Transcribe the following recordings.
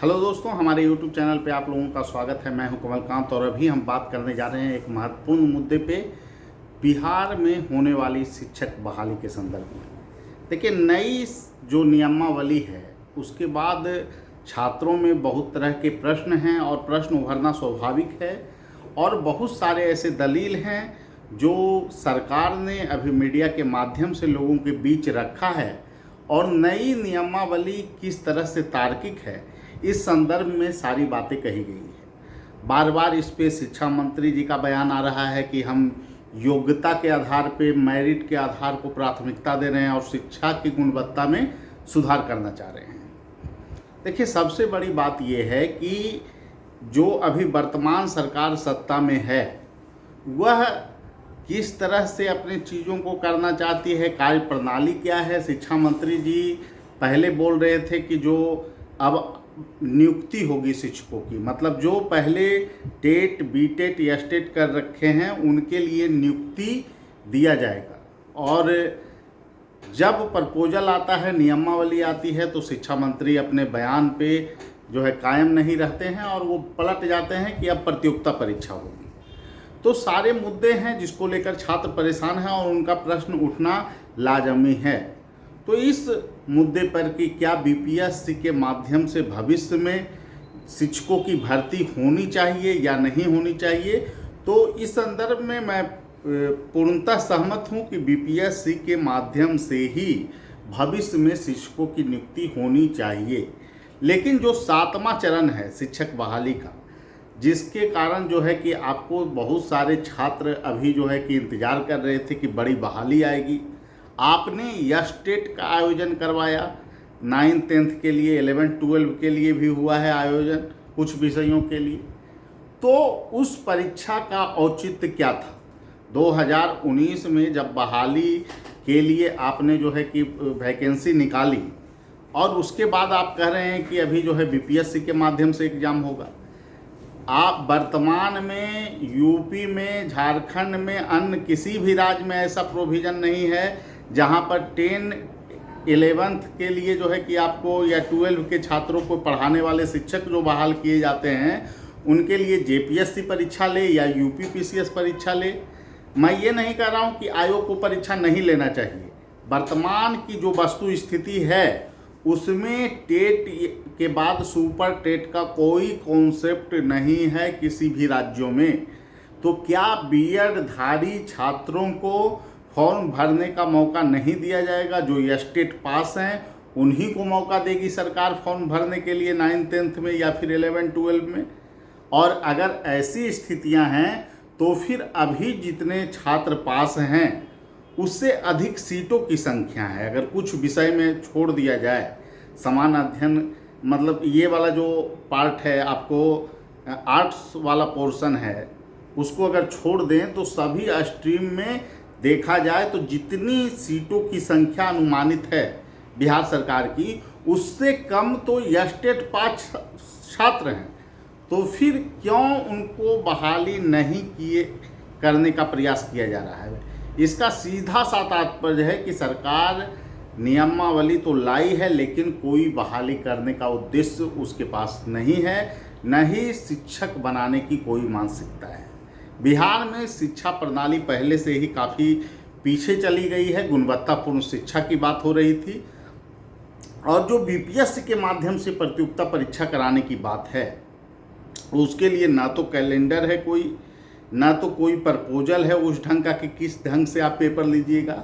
Hello दोस्तों, हमारे YouTube channel पे आप लोगों का स्वागत है। मैं हूं कमलकांत और अभी हम बात करने जा रहे हैं एक महत्वपूर्ण मुद्दे पे, बिहार में होने वाली शिक्षक बहाली के संदर्भ में। देखिए, नई जो नियमावली है उसके बाद छात्रों में बहुत तरह के प्रश्न हैं और प्रश्न उभरना स्वाभाविक है और बहुत सारे ऐसे दलील हैं जो सरकार ने अभी मीडिया के माध्यम से लोगों के बीच रखा है और नई नियमावली किस तरह से तार्किक है, इस संदर्भ में सारी बातें कही गई है। बार बार इस पे शिक्षा मंत्री जी का बयान आ रहा है कि हम योग्यता के आधार पे, मेरिट के आधार को प्राथमिकता दे रहे हैं और शिक्षा की गुणवत्ता में सुधार करना चाह रहे हैं। देखिए, सबसे बड़ी बात यह है कि जो अभी वर्तमान सरकार सत्ता में है वह किस तरह से अपने चीज़ों को करना चाहती है, कार्य प्रणाली क्या है। शिक्षा मंत्री जी पहले बोल रहे थे कि जो अब नियुक्ति होगी शिक्षकों की, मतलब जो पहले टेट, बीटेट या स्टेट कर रखे हैं उनके लिए नियुक्ति दिया जाएगा। और जब प्रपोजल आता है, नियमावली आती है, तो शिक्षा मंत्री अपने बयान पे जो है कायम नहीं रहते हैं और वो पलट जाते हैं कि अब प्रतियोगिता परीक्षा होगी। तो सारे मुद्दे हैं जिसको लेकर छात्र परेशान हैं और उनका प्रश्न उठना लाजमी है। तो इस मुद्दे पर कि क्या बीपीएससी के माध्यम से भविष्य में शिक्षकों की भर्ती होनी चाहिए या नहीं होनी चाहिए, तो इस संदर्भ में मैं पूर्णतः सहमत हूं कि बीपीएससी के माध्यम से ही भविष्य में शिक्षकों की नियुक्ति होनी चाहिए। लेकिन जो 7वां चरण है शिक्षक बहाली का, जिसके कारण जो है कि आपको बहुत सारे छात्र अभी जो है कि इंतज़ार कर रहे थे कि बड़ी बहाली आएगी। आपने यस्टेट का आयोजन करवाया, 9th 10th के लिए, 11th 12th के लिए भी हुआ है आयोजन कुछ विषयों के लिए। तो उस परीक्षा का औचित्य क्या था? 2019 में जब बहाली के लिए आपने जो है कि वैकेंसी निकाली और उसके बाद आप कह रहे हैं कि अभी जो है बीपीएससी के माध्यम से एग्ज़ाम होगा। आप वर्तमान में यूपी में, झारखंड में, अन्य किसी भी राज्य में ऐसा प्रोविज़न नहीं है जहां पर 10, 11th के लिए जो है कि आपको या 12 के छात्रों को पढ़ाने वाले शिक्षक जो बहाल किए जाते हैं उनके लिए जेपीएससी परीक्षा ले या यूपीपीसीएस परीक्षा ले। मैं ये नहीं कह रहा हूं कि आयोग को परीक्षा नहीं लेना चाहिए। वर्तमान की जो वस्तु स्थिति है उसमें टेट के बाद सुपर टेट का कोई कॉन्सेप्ट नहीं है किसी भी राज्यों में। तो क्या बीएड धारी छात्रों को फॉर्म भरने का मौका नहीं दिया जाएगा? जो यस्टेट पास हैं उन्हीं को मौका देगी सरकार फॉर्म भरने के लिए 9th 10th में या फिर 11th 12th में। और अगर ऐसी स्थितियां हैं तो फिर अभी जितने छात्र पास हैं उससे अधिक सीटों की संख्या है। अगर कुछ विषय में छोड़ दिया जाए, समान अध्ययन, मतलब ये वाला जो पार्ट है, आपको आर्ट्स वाला पोर्शन है, उसको अगर छोड़ दें तो सभी स्ट्रीम में देखा जाए तो जितनी सीटों की संख्या अनुमानित है बिहार सरकार की, उससे कम तो यस्टेट पास छात्र हैं। तो फिर क्यों उनको बहाली नहीं करने का प्रयास किया जा रहा है? इसका सीधा सा तात्पर्य है कि सरकार नियमावली तो लाई है लेकिन कोई बहाली करने का उद्देश्य उसके पास नहीं है, न ही शिक्षक बनाने की कोई मानसिकता है। बिहार में शिक्षा प्रणाली पहले से ही काफ़ी पीछे चली गई है। गुणवत्तापूर्ण शिक्षा की बात हो रही थी और जो बीपीएससी के माध्यम से प्रतियोगिता परीक्षा कराने की बात है उसके लिए ना तो कैलेंडर है कोई, ना तो कोई प्रपोजल है उस ढंग का कि किस ढंग से आप पेपर लीजिएगा।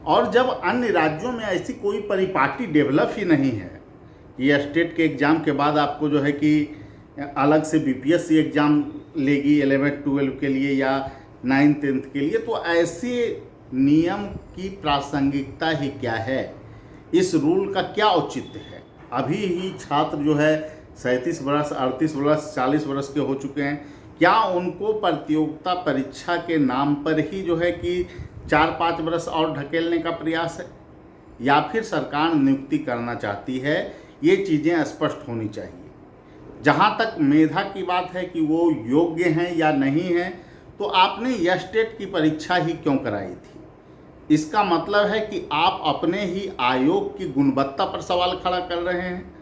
और जब अन्य राज्यों में ऐसी कोई परिपाटी डेवलप ही नहीं है कि स्टेट के एग्ज़ाम के बाद आपको जो है कि अलग से बीपीएससी एग्ज़ाम लेगी 11th 12th के लिए या 9th 10th के लिए, तो ऐसे नियम की प्रासंगिकता ही क्या है? इस रूल का क्या औचित्य है? अभी ही छात्र जो है 37 वर्ष, 38 वर्ष, 40 वर्ष के हो चुके हैं। क्या उनको प्रतियोगिता परीक्षा के नाम पर ही जो है कि 4-5 वर्ष और ढकेलने का प्रयास है, या फिर सरकार नियुक्ति करना चाहती है? ये चीज़ें स्पष्ट होनी चाहिए। जहाँ तक मेधा की बात है कि वो योग्य हैं या नहीं हैं, तो आपने यस्टेट की परीक्षा ही क्यों कराई थी? इसका मतलब है कि आप अपने ही आयोग की गुणवत्ता पर सवाल खड़ा कर रहे हैं।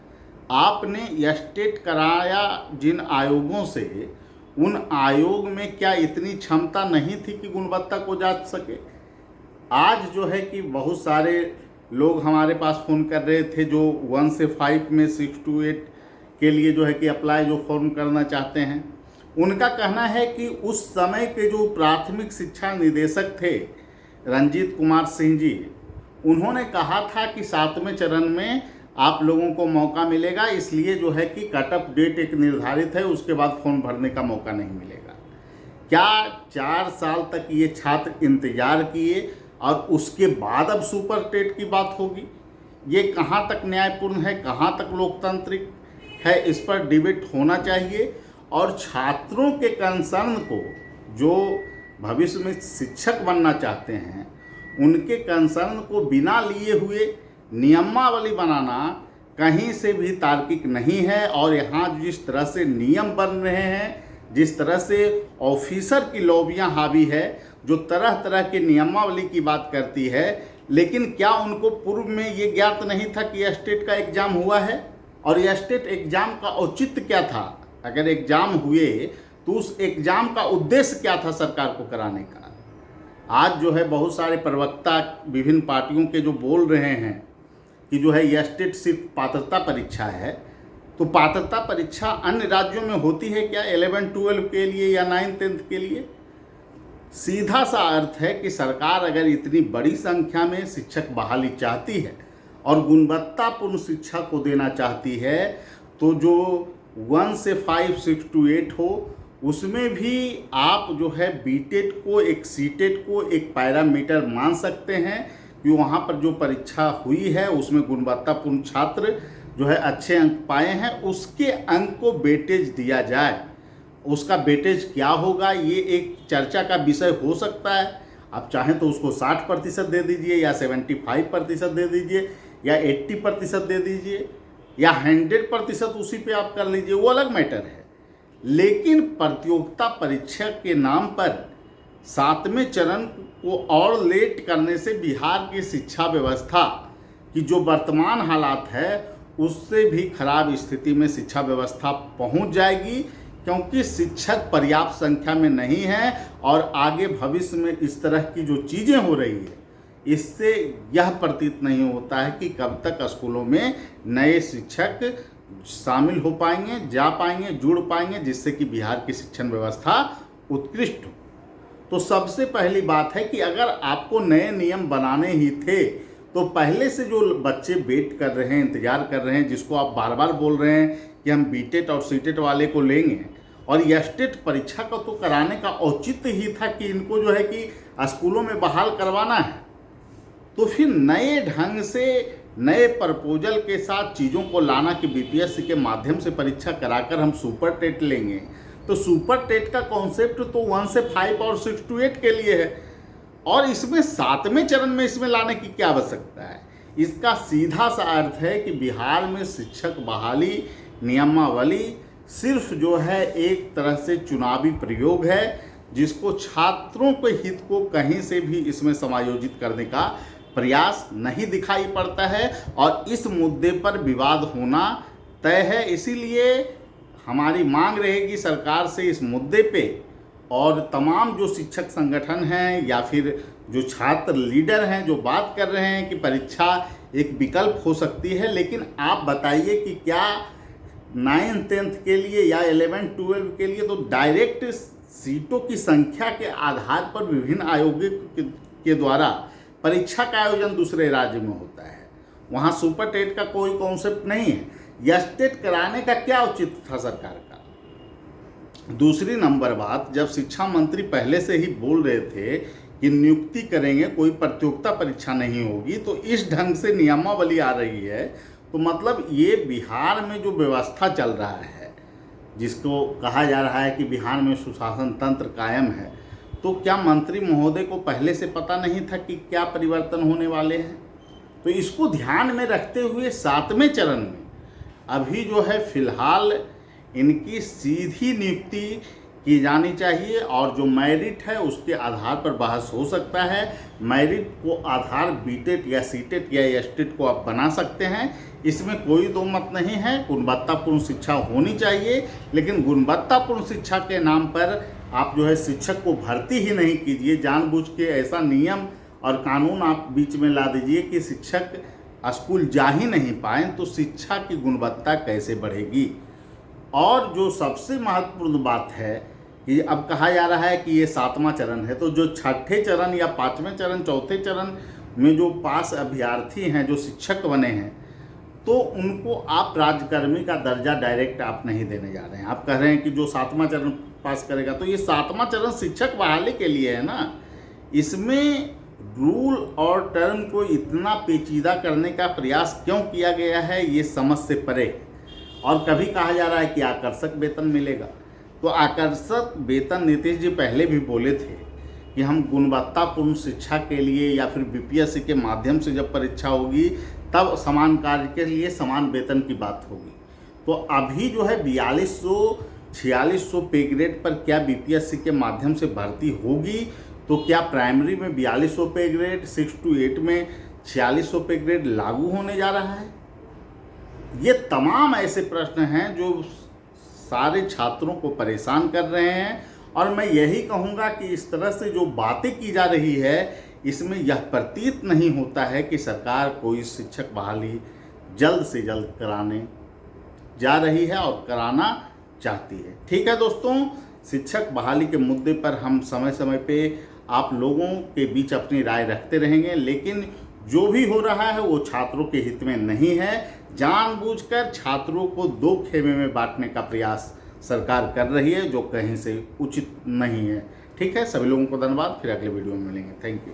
आपने स्टेट कराया जिन आयोगों से, उन आयोग में क्या इतनी क्षमता नहीं थी कि गुणवत्ता को जांच सके? आज जो है कि बहुत सारे लोग हमारे पास फ़ोन कर रहे थे जो 1 से 5 में 6 to 8 के लिए जो है कि अप्लाई जो फॉर्म करना चाहते हैं। उनका कहना है कि उस समय के जो प्राथमिक शिक्षा निदेशक थे रंजीत कुमार सिंह जी, उन्होंने कहा था कि 7वें चरण में आप लोगों को मौका मिलेगा, इसलिए जो है कि कट ऑफ डेट एक निर्धारित है, उसके बाद फॉर्म भरने का मौका नहीं मिलेगा। क्या 4 साल तक ये छात्र इंतजार किए और उसके बाद अब सुपर टेट की बात होगी? ये कहाँ तक न्यायपूर्ण है, कहाँ तक लोकतांत्रिक है? इस पर डिबेट होना चाहिए। और छात्रों के कंसर्न को, जो भविष्य में शिक्षक बनना चाहते हैं, उनके कंसर्न को बिना लिए हुए नियमावली बनाना कहीं से भी तार्किक नहीं है। और यहाँ जिस तरह से नियम बन रहे हैं, जिस तरह से ऑफिसर की लॉबियाँ हावी है, जो तरह तरह के नियमावली की बात करती है, लेकिन क्या उनको पूर्व में ये ज्ञात नहीं था कि स्टेट का एग्ज़ाम हुआ है? और यह स्टेट एग्ज़ाम का औचित्य क्या था? अगर एग्ज़ाम हुए तो उस एग्ज़ाम का उद्देश्य क्या था सरकार को कराने का? आज जो है बहुत सारे प्रवक्ता विभिन्न पार्टियों के जो बोल रहे हैं कि जो है यह स्टेट सिर्फ पात्रता परीक्षा है, तो पात्रता परीक्षा अन्य राज्यों में होती है क्या 11-12 के लिए या 9-10 के लिए? सीधा सा अर्थ है कि सरकार अगर इतनी बड़ी संख्या में शिक्षक बहाली चाहती है और गुणवत्तापूर्ण शिक्षा को देना चाहती है, तो जो 1 से 5, 6 to 8 हो, उसमें भी आप जो है बीटेट को, एक सीटेट को एक पैरामीटर मान सकते हैं कि वहाँ पर जो परीक्षा हुई है उसमें गुणवत्तापूर्ण छात्र जो है अच्छे अंक पाए हैं, उसके अंक को वेटेज दिया जाए। उसका वेटेज क्या होगा ये एक चर्चा का विषय हो सकता है। आप चाहें तो उसको 60% दे दीजिए, या 75% दे दीजिए, या 80% दे दीजिए, या 100% उसी पे आप कर लीजिए, वो अलग मैटर है। लेकिन प्रतियोगिता परीक्षा के नाम पर 7वें चरण को और लेट करने से बिहार की शिक्षा व्यवस्था की जो वर्तमान हालात है उससे भी खराब स्थिति में शिक्षा व्यवस्था पहुंच जाएगी, क्योंकि शिक्षक पर्याप्त संख्या में नहीं है। और आगे भविष्य में इस तरह की जो चीज़ें हो रही है, इससे यह प्रतीत नहीं होता है कि कब तक स्कूलों में नए शिक्षक शामिल हो पाएंगे, जा पाएंगे, जुड़ पाएंगे, जिससे कि बिहार की शिक्षण व्यवस्था उत्कृष्ट हो। तो सबसे पहली बात है कि अगर आपको नए नियम बनाने ही थे, तो पहले से जो बच्चे वेट कर रहे हैं, इंतज़ार कर रहे हैं, जिसको आप बार बार बोल रहे हैं कि हम बीटेट और सीटेट वाले को लेंगे, और स्टेट परीक्षा का तो कराने का औचित्य ही था कि इनको जो है कि स्कूलों में बहाल करवाना है, तो फिर नए ढंग से नए प्रपोजल के साथ चीज़ों को लाना कि बीपीएससी के माध्यम से परीक्षा कराकर हम सुपर टेट लेंगे, तो सुपर टेट का कॉन्सेप्ट तो 1 से 5 और 6 to 8 के लिए है, और इसमें 7वें चरण में इसमें लाने की क्या आवश्यकता है? इसका सीधा सा अर्थ है कि बिहार में शिक्षक बहाली नियमावली सिर्फ जो है एक तरह से चुनावी प्रयोग है, जिसको छात्रों के हित को कहीं से भी इसमें समायोजित करने का प्रयास नहीं दिखाई पड़ता है, और इस मुद्दे पर विवाद होना तय है। इसीलिए हमारी मांग रहेगी सरकार से इस मुद्दे पे, और तमाम जो शिक्षक संगठन हैं या फिर जो छात्र लीडर हैं जो बात कर रहे हैं कि परीक्षा एक विकल्प हो सकती है, लेकिन आप बताइए कि क्या 9-10 के लिए या 11-12 के लिए तो डायरेक्ट सीटों की संख्या के आधार पर विभिन्न आयोगों के द्वारा परीक्षा का आयोजन दूसरे राज्य में होता है, वहाँ सुपर टेट का कोई कॉन्सेप्ट नहीं है। स्टेट कराने का क्या औचित्य था सरकार का? दूसरी नंबर बात, जब शिक्षा मंत्री पहले से ही बोल रहे थे कि नियुक्ति करेंगे, कोई प्रतियोगिता परीक्षा नहीं होगी, तो इस ढंग से नियमावली आ रही है, तो मतलब ये बिहार में जो व्यवस्था चल रहा है, जिसको कहा जा रहा है कि बिहार में सुशासन तंत्र कायम है, तो क्या मंत्री महोदय को पहले से पता नहीं था कि क्या परिवर्तन होने वाले हैं? तो इसको ध्यान में रखते हुए 7वें चरण में अभी जो है फिलहाल इनकी सीधी नियुक्ति की जानी चाहिए, और जो मेरिट है उसके आधार पर बहस हो सकता है। मेरिट को आधार बीटेट या सीटेट या स्टेट को आप बना सकते हैं, इसमें कोई दो मत नहीं है। गुणवत्तापूर्ण शिक्षा होनी चाहिए, लेकिन गुणवत्तापूर्ण शिक्षा के नाम पर आप जो है शिक्षक को भर्ती ही नहीं कीजिए। जानबूझ के ऐसा नियम और कानून आप बीच में ला दीजिए कि शिक्षक स्कूल जा ही नहीं पाएँ, तो शिक्षा की गुणवत्ता कैसे बढ़ेगी। और जो सबसे महत्वपूर्ण बात है कि अब कहा जा रहा है कि ये 7वां चरण है, तो जो 6ठे चरण या 5वें चरण, 4थे चरण में जो पास अभ्यर्थी हैं, जो शिक्षक बने हैं, तो उनको आप राज्यकर्मी का दर्जा डायरेक्ट आप नहीं देने जा रहे हैं। आप कह रहे हैं कि जो 7वां चरण पास करेगा, तो ये 7वां चरण शिक्षक बहाली के लिए है ना। इसमें रूल और टर्म को इतना पेचीदा करने का प्रयास क्यों किया गया है, ये समझ से परे। और कभी कहा जा रहा है कि आकर्षक वेतन मिलेगा, तो आकर्षक वेतन नीतीश जी पहले भी बोले थे कि हम गुणवत्तापूर्ण शिक्षा के लिए या फिर बीपीएससी के माध्यम से जब परीक्षा होगी तब समान कार्य के लिए समान वेतन की बात होगी। तो अभी जो है 4200-4600 पे ग्रेड पर क्या बीपीएससी के माध्यम से भर्ती होगी, तो क्या प्राइमरी में 4200 पे ग्रेड, 6 to 8 में 4600 पे ग्रेड लागू होने जा रहा है? ये तमाम ऐसे प्रश्न हैं जो सारे छात्रों को परेशान कर रहे हैं। और मैं यही कहूँगा कि इस तरह से जो बातें की जा रही है, इसमें यह प्रतीत नहीं होता है कि सरकार कोई शिक्षक बहाली जल्द से जल्द कराने जा रही है और कराना चाहती है। ठीक है दोस्तों, शिक्षक बहाली के मुद्दे पर हम समय समय पे आप लोगों के बीच अपनी राय रखते रहेंगे, लेकिन जो भी हो रहा है वो छात्रों के हित में नहीं है। जानबूझकर छात्रों को दो खेमे में बांटने का प्रयास सरकार कर रही है, जो कहीं से उचित नहीं है। ठीक है, सभी लोगों को धन्यवाद। फिर अगले वीडियो में मिलेंगे। Thank you.